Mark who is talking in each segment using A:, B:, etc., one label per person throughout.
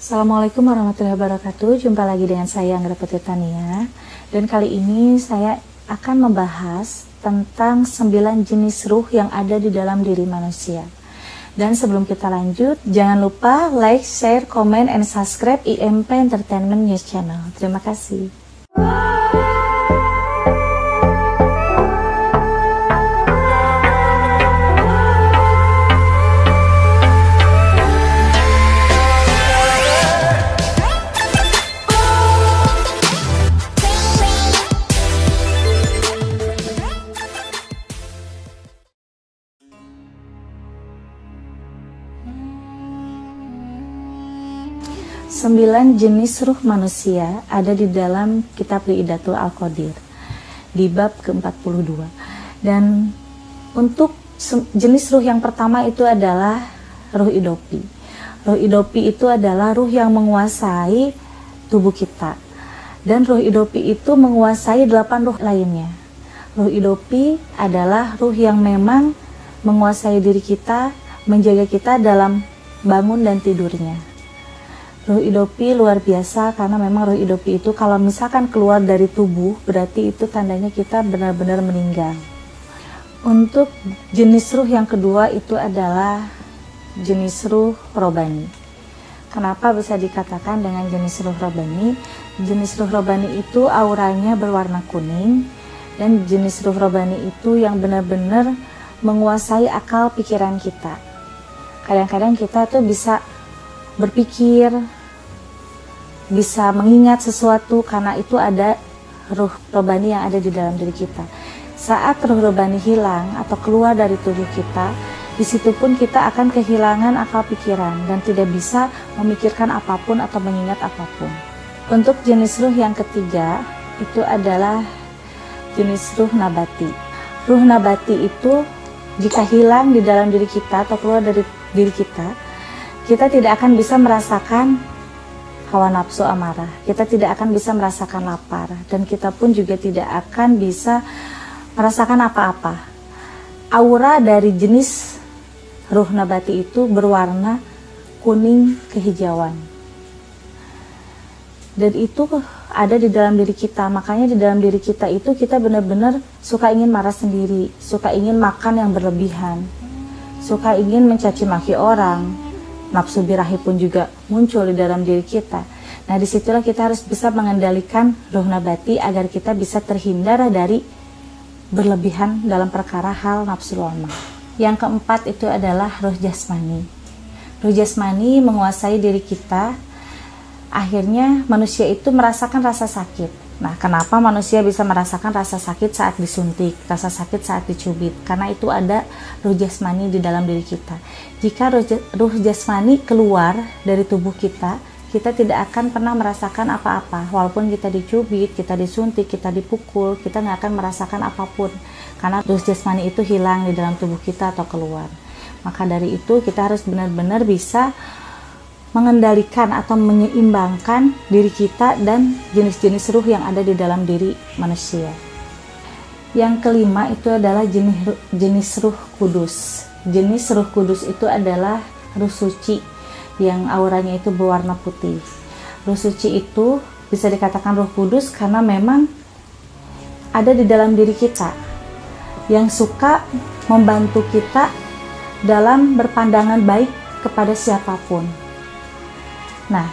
A: Assalamualaikum warahmatullahi wabarakatuh. Jumpa lagi dengan saya Anggra Putri Tania. Dan kali ini saya akan membahas tentang 9 jenis ruh yang ada di dalam diri manusia. Dan sebelum kita lanjut, jangan lupa like, share, comment, and subscribe IMP Entertainment News Channel. Terima kasih. 9 jenis ruh manusia ada di dalam kitab Ri'idatul Al-Qadir di bab ke-42. Dan untuk jenis ruh yang pertama itu adalah ruh idopi. Ruh idopi itu adalah ruh yang menguasai tubuh kita. Dan ruh idopi itu menguasai 8 ruh lainnya. Ruh idopi adalah ruh yang memang menguasai diri kita, menjaga kita dalam bangun dan tidurnya. Ruh idopi luar biasa karena memang ruh idopi itu kalau misalkan keluar dari tubuh berarti itu tandanya kita benar-benar meninggal. Untuk jenis ruh yang kedua itu adalah jenis ruh robani. Kenapa bisa dikatakan dengan jenis ruh robani? Jenis ruh robani itu auranya berwarna kuning dan jenis ruh robani itu yang benar-benar menguasai akal pikiran kita. Kadang-kadang kita tuh bisa berpikir, bisa mengingat sesuatu karena itu ada ruh robani yang ada di dalam diri kita. Saat ruh robani hilang atau keluar dari tubuh kita, di situ pun kita akan kehilangan akal pikiran dan tidak bisa memikirkan apapun atau mengingat apapun. Untuk jenis ruh yang ketiga itu adalah jenis ruh nabati. Ruh nabati itu jika hilang di dalam diri kita atau keluar dari diri kita tidak akan bisa merasakan hawa nafsu amarah, kita tidak akan bisa merasakan lapar, dan kita pun juga tidak akan bisa merasakan apa-apa. Aura dari jenis ruh nabati itu berwarna kuning kehijauan. Dan itu ada di dalam diri kita, makanya di dalam diri kita itu kita benar-benar suka ingin marah sendiri, suka ingin makan yang berlebihan, suka ingin mencaci maki orang, nafsu birahi pun juga muncul di dalam diri kita. Nah, disitulah kita harus bisa mengendalikan ruh nabati agar kita bisa terhindar dari berlebihan dalam perkara hal nafsu lama. Yang keempat itu adalah ruh jasmani. Ruh jasmani menguasai diri kita. Akhirnya manusia itu merasakan rasa sakit. Nah, kenapa manusia bisa merasakan rasa sakit saat disuntik, rasa sakit saat dicubit? Karena itu ada ruh jasmani di dalam diri kita. Jika ruh jasmani keluar dari tubuh kita tidak akan pernah merasakan apa-apa. Walaupun kita dicubit, kita disuntik, kita dipukul, kita nggak akan merasakan apapun. Karena ruh jasmani itu hilang di dalam tubuh kita atau keluar. Maka dari itu kita harus benar-benar bisa mengendalikan atau menyeimbangkan diri kita dan jenis-jenis ruh yang ada di dalam diri manusia. Yang kelima itu adalah jenis ruh kudus. Jenis ruh kudus itu adalah ruh suci yang auranya itu berwarna putih. Ruh suci itu bisa dikatakan ruh kudus karena memang ada di dalam diri kita yang suka membantu kita dalam berpandangan baik kepada siapapun. Nah,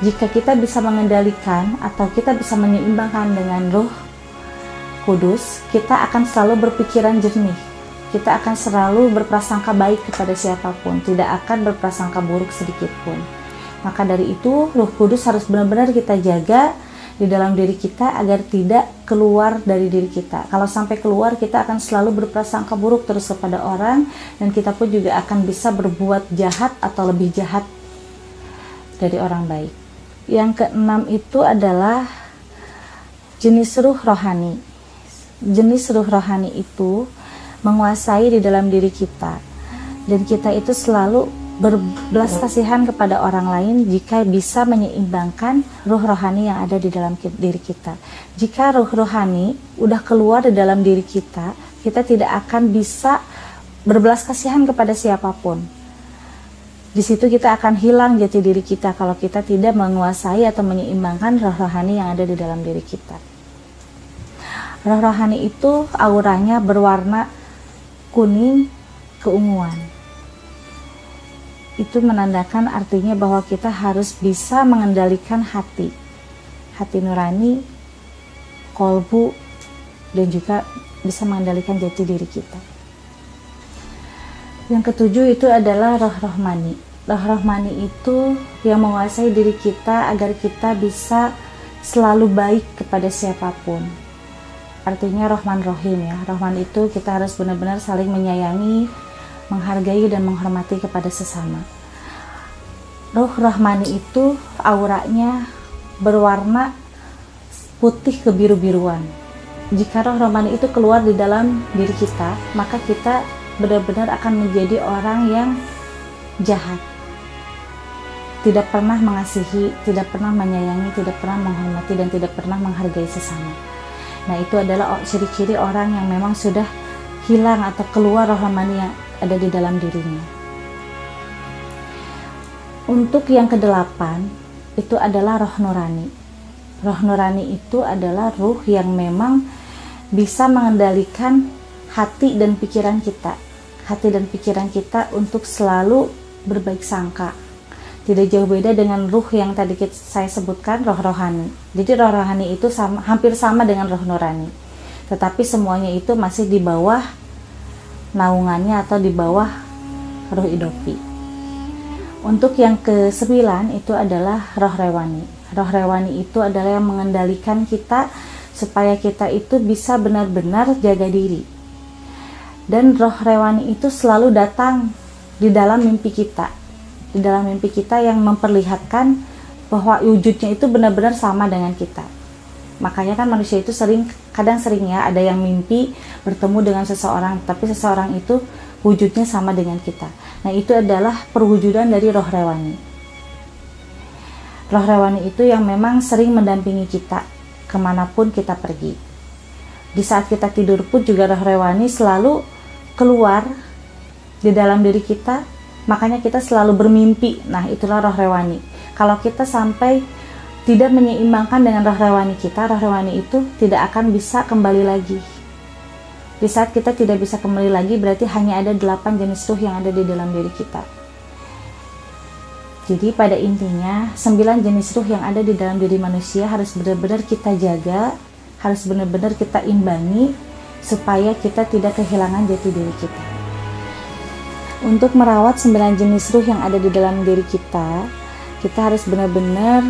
A: jika kita bisa mengendalikan atau kita bisa menyeimbangkan dengan ruh kudus, kita akan selalu berpikiran jernih. Kita akan selalu berprasangka baik kepada siapapun, tidak akan berprasangka buruk sedikit pun. Maka dari itu, ruh kudus harus benar-benar kita jaga di dalam diri kita agar tidak keluar dari diri kita. Kalau sampai keluar, kita akan selalu berprasangka buruk terus kepada orang, dan kita pun juga akan bisa berbuat jahat atau lebih jahat dari orang baik. Yang keenam itu adalah jenis ruh rohani. Jenis ruh rohani itu menguasai di dalam diri kita, dan kita itu selalu berbelas kasihan kepada orang lain jika bisa menyeimbangkan ruh rohani yang ada di dalam diri kita. Jika ruh rohani udah keluar di dalam diri kita tidak akan bisa berbelas kasihan kepada siapapun. Di situ kita akan hilang jati diri kita kalau kita tidak menguasai atau menyeimbangkan roh rohani yang ada di dalam diri kita. Roh rohani itu auranya berwarna kuning keunguan. Itu menandakan artinya bahwa kita harus bisa mengendalikan hati nurani, kolbu, dan juga bisa mengendalikan jati diri kita. Yang ketujuh itu adalah roh rohmani. Roh rohmani itu yang menguasai diri kita agar kita bisa selalu baik kepada siapapun. Artinya Rahman Rahim ya. Rahman itu kita harus benar-benar saling menyayangi, menghargai dan menghormati kepada sesama. Roh Rahmani itu auranya berwarna putih kebiru-biruan. Jika roh Rahmani itu keluar di dalam diri kita, maka kita benar-benar akan menjadi orang yang jahat. Tidak pernah mengasihi, tidak pernah menyayangi, tidak pernah menghormati, dan tidak pernah menghargai sesama. Nah, itu adalah ciri-ciri orang yang memang sudah hilang atau keluar roh Rahmani yang ada di dalam dirinya. Untuk yang kedelapan, itu adalah roh nurani. Roh nurani itu adalah ruh yang memang bisa mengendalikan hati dan pikiran kita. Hati dan pikiran kita untuk selalu berbaik sangka. Tidak jauh beda dengan ruh yang tadi saya sebutkan, roh rohani. Jadi roh rohani itu hampir sama dengan roh nurani. Tetapi semuanya itu masih di bawah naungannya atau di bawah roh idofi. Untuk yang ke-9 itu adalah roh rewani. Roh rewani itu adalah yang mengendalikan kita supaya kita itu bisa benar-benar jaga diri. Dan roh rewani itu selalu datang di dalam mimpi kita. Di dalam mimpi kita yang memperlihatkan bahwa wujudnya itu benar-benar sama dengan kita. Makanya kan manusia itu kadang sering ya ada yang mimpi bertemu dengan seseorang, tapi seseorang itu wujudnya sama dengan kita. Nah, itu adalah perwujudan dari roh rewani. Roh rewani itu yang memang sering mendampingi kita kemanapun kita pergi. Di saat kita tidur pun juga roh rewani selalu keluar di dalam diri kita. Makanya kita selalu bermimpi. Nah, itulah roh rewani. Kalau kita sampai tidak menyeimbangkan dengan roh rewani kita, roh rewani itu tidak akan bisa kembali lagi. Di saat kita tidak bisa kembali lagi, berarti hanya ada 8 jenis ruh yang ada di dalam diri kita. Jadi pada intinya 9 jenis ruh yang ada di dalam diri manusia harus benar-benar kita jaga, harus benar-benar kita imbangi supaya kita tidak kehilangan jati diri kita. Untuk merawat 9 jenis ruh yang ada di dalam diri kita harus benar-benar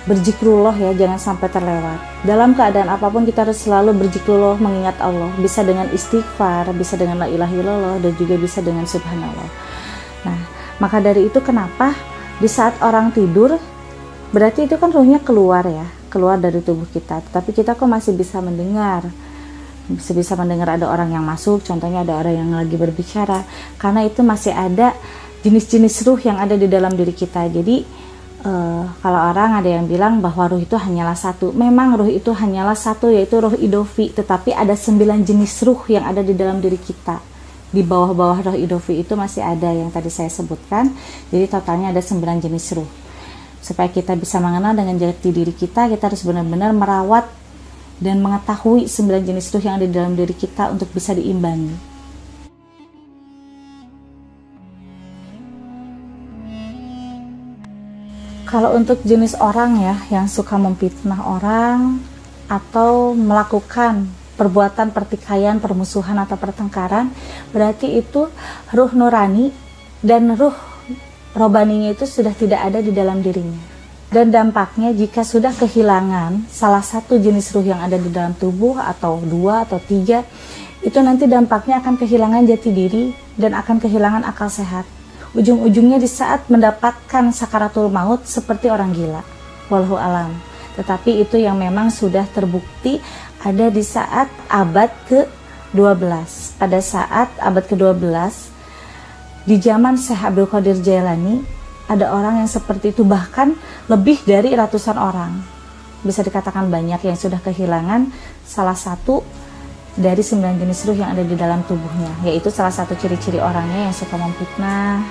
A: berzikrullah ya, jangan sampai terlewat. Dalam keadaan apapun kita harus selalu berzikrullah, mengingat Allah. Bisa dengan istighfar, bisa dengan la ilaha illallah, dan juga bisa dengan subhanallah. Nah, maka dari itu kenapa di saat orang tidur, berarti itu kan ruhnya keluar ya, keluar dari tubuh kita. Tapi kita kok masih bisa mendengar. Bisa mendengar ada orang yang masuk, contohnya ada orang yang lagi berbicara, karena itu masih ada jenis-jenis ruh yang ada di dalam diri kita. Jadi kalau orang ada yang bilang bahwa ruh itu hanyalah satu, memang ruh itu hanyalah satu, yaitu ruh idofi, tetapi ada 9 jenis ruh yang ada di dalam diri kita. Di bawah-bawah roh idofi itu masih ada yang tadi saya sebutkan. Jadi totalnya ada 9 jenis ruh. Supaya kita bisa mengenal dengan jati diri kita harus benar-benar merawat dan mengetahui 9 jenis ruh yang ada di dalam diri kita untuk bisa diimbangi. Kalau untuk jenis orang ya yang suka memfitnah orang atau melakukan perbuatan pertikaian, permusuhan atau pertengkaran, berarti itu ruh nurani dan ruh robaninya itu sudah tidak ada di dalam dirinya. Dan dampaknya jika sudah kehilangan salah satu jenis ruh yang ada di dalam tubuh, atau 2 atau 3, itu nanti dampaknya akan kehilangan jati diri dan akan kehilangan akal sehat. Ujung-ujungnya di saat mendapatkan sakaratul maut seperti orang gila. Wallahu alam. Tetapi itu yang memang sudah terbukti ada di saat abad ke-12. Pada saat abad ke-12 di zaman Syekh Abdul Qadir Jailani, ada orang yang seperti itu, bahkan lebih dari ratusan orang. Bisa dikatakan banyak yang sudah kehilangan salah satu dari 9 jenis ruh yang ada di dalam tubuhnya, yaitu salah satu ciri-ciri orangnya yang suka memfitnah,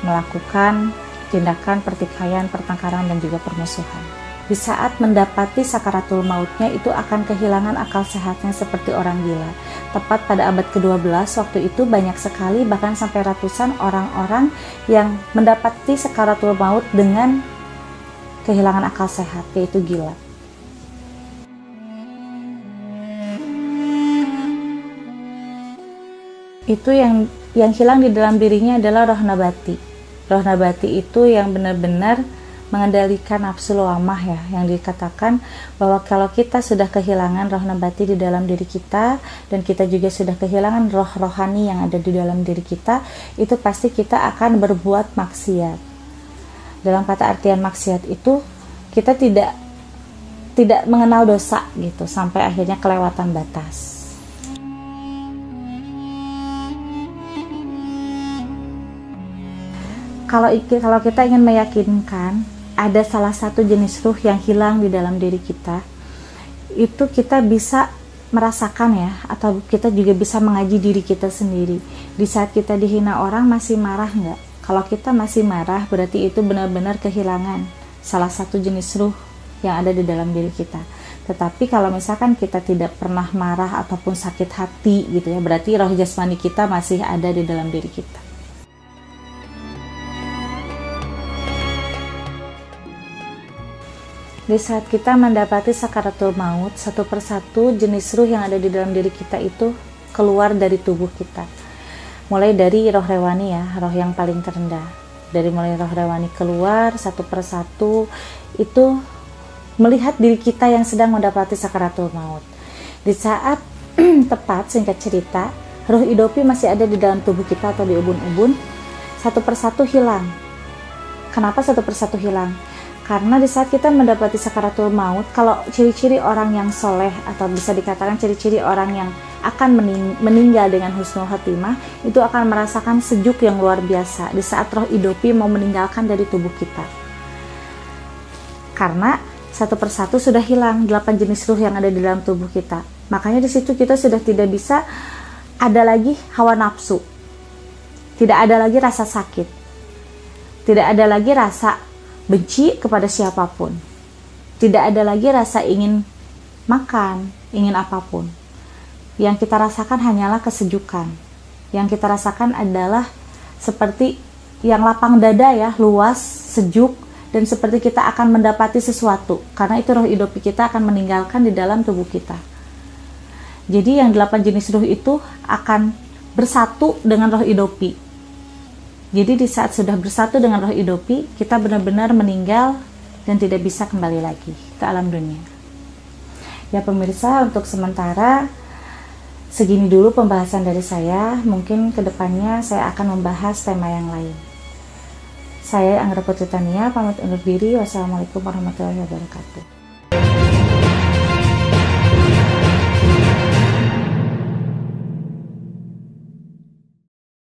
A: melakukan tindakan pertikaian, pertengkaran, dan juga permusuhan. Di saat mendapati sakaratul mautnya itu akan kehilangan akal sehatnya seperti orang gila. Tepat pada abad ke-12 waktu itu banyak sekali, bahkan sampai ratusan orang-orang yang mendapati sakaratul maut dengan kehilangan akal sehat, yaitu gila. Itu yang hilang di dalam dirinya adalah roh nabati. Roh nabati itu yang benar-benar mengendalikan nafsu lawamah ya, yang dikatakan bahwa kalau kita sudah kehilangan roh nabati di dalam diri kita, dan kita juga sudah kehilangan roh rohani yang ada di dalam diri kita, itu pasti kita akan berbuat maksiat. Dalam kata artian maksiat itu, kita tidak mengenal dosa gitu, sampai akhirnya kelewatan batas. Kalau kita ingin meyakinkan ada salah satu jenis ruh yang hilang di dalam diri kita, itu kita bisa merasakan ya, atau kita juga bisa mengaji diri kita sendiri. Di saat kita dihina orang, masih marah nggak? Kalau kita masih marah, berarti itu benar-benar kehilangan salah satu jenis ruh yang ada di dalam diri kita. Tetapi kalau misalkan kita tidak pernah marah ataupun sakit hati gitu ya, berarti roh jasmani kita masih ada di dalam diri kita. Di saat kita mendapati sakaratul maut, satu persatu jenis ruh yang ada di dalam diri kita itu keluar dari tubuh kita. Mulai dari roh rewani ya, roh yang paling terendah. Dari mulai roh rewani keluar, satu persatu itu melihat diri kita yang sedang mendapati sakaratul maut. Di saat tepat, singkat cerita, roh idopi masih ada di dalam tubuh kita atau di ubun-ubun, satu persatu hilang. Kenapa satu persatu hilang? Karena di saat kita mendapati sakaratul maut, kalau ciri-ciri orang yang soleh atau bisa dikatakan ciri-ciri orang yang akan meninggal dengan husnul khotimah, itu akan merasakan sejuk yang luar biasa di saat roh idopi mau meninggalkan dari tubuh kita. Karena satu persatu sudah hilang 8 jenis ruh yang ada di dalam tubuh kita. Makanya di situ kita sudah tidak bisa ada lagi hawa nafsu, tidak ada lagi rasa sakit, tidak ada lagi rasa benci kepada siapapun. Tidak ada lagi rasa ingin makan, ingin apapun. Yang kita rasakan hanyalah kesejukan. Yang kita rasakan adalah seperti yang lapang dada ya, luas, sejuk, dan seperti kita akan mendapati sesuatu. Karena itu roh idopi kita akan meninggalkan di dalam tubuh kita. Jadi yang 8 jenis ruh itu akan bersatu dengan roh idopi. Jadi di saat sudah bersatu dengan roh idopi, kita benar-benar meninggal dan tidak bisa kembali lagi ke alam dunia. Ya pemirsa, untuk sementara segini dulu pembahasan dari saya. Mungkin kedepannya saya akan membahas tema yang lain. Saya Anggra Putri Tania, pamit undur diri. Wassalamualaikum warahmatullahi wabarakatuh.